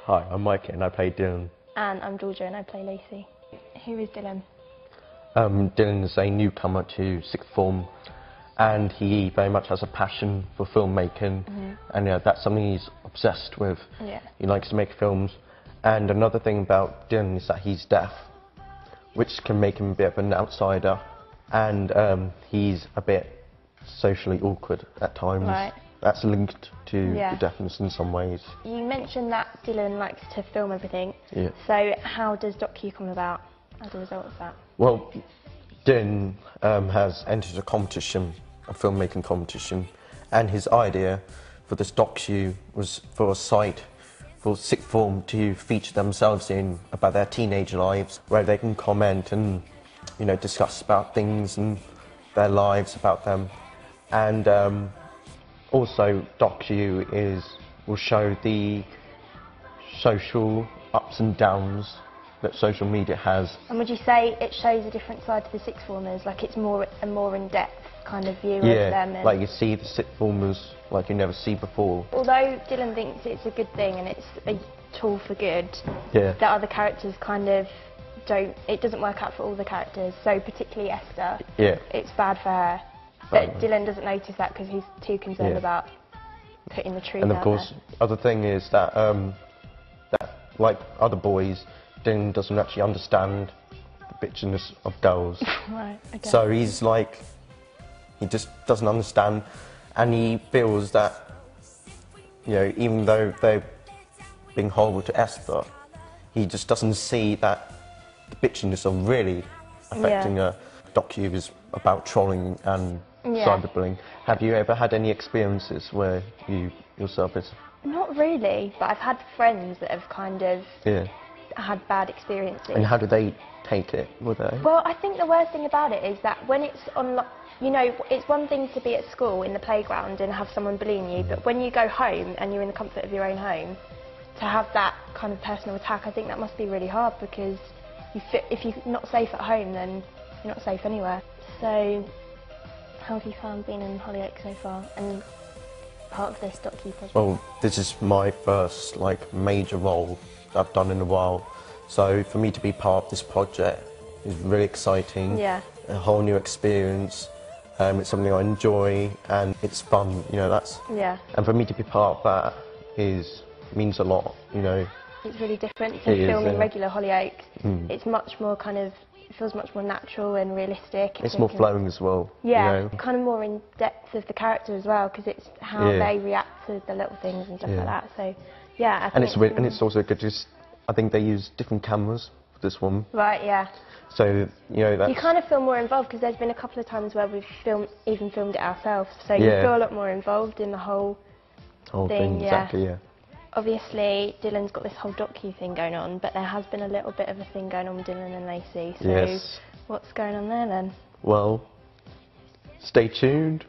Hi, I'm Mikey and I play Dylan. And I'm Georgia and I play Lacey. Who is Dylan? Dylan is a newcomer to sixth form and he very much has a passion for filmmaking, and that's something he's obsessed with. Yeah. He likes to make films, and another thing about Dylan is that he's deaf, which can make him a bit of an outsider, and he's a bit socially awkward at times. Right. That's linked to the deafness in some ways. You mentioned that Dylan likes to film everything. Yeah. So how does DocYou come about as a result of that? Well, Dylan has entered a competition, a filmmaking competition, and his idea for this DocYou was for a site for sixth form to feature themselves in about their teenage lives, where they can comment and discuss about things and their lives about them, and also DocYou will show the social ups and downs that social media has. And would you say it shows a different side to the sixth formers, like it's a more in-depth kind of view of them? Yeah, like you see the sixth formers like you never see before. Although Dylan thinks it's a good thing and it's a tool for good, the other characters kind of it doesn't work out for all the characters, so particularly Esther, it's bad for her. But Dylan doesn't notice that because he's too concerned about putting the truth out there. And of course, other thing is that, that like other boys, Dylan doesn't actually understand the bitchiness of girls. Right, okay. So he's like, he just doesn't understand, and he feels that, even though they're being horrible to Esther, he just doesn't see that the bitchiness are really affecting her. DocYou is about trolling and cyberbullying. Have you ever had any experiences where you yourself is? Not really, but I've had friends that have kind of had bad experiences. And how do they take it? Were they? Well, I think the worst thing about it is that when it's on, it's one thing to be at school in the playground and have someone bullying you, but when you go home and you're in the comfort of your own home, to have that kind of personal attack, I think that must be really hard, because if you're not safe at home, then you're not safe anywhere. So, how have you found being in Hollyoaks so far and part of this DocYou project? Well, this is my first major role that I've done in a while. So for me to be part of this project is really exciting. Yeah. A whole new experience. It's something I enjoy and it's fun. That's. Yeah. And for me to be part of that means a lot. It's really different to filming regular Hollyoaks. It's much more it feels much more natural and realistic. It's more flowing as well. Yeah, kind of more in depth of the character as well, because it's how they react to the little things and stuff like that. So, yeah. I think it's also good. I think they use different cameras for this one. Right. Yeah. So that's. You kind of feel more involved, because there's been a couple of times where we've even filmed it ourselves. So you feel a lot more involved in the whole thing. Exactly. Yeah. Obviously, Dylan's got this whole DocYou thing going on, but there has been a little bit of a thing going on with Dylan and Lacey. So what's going on there then? Well, stay tuned.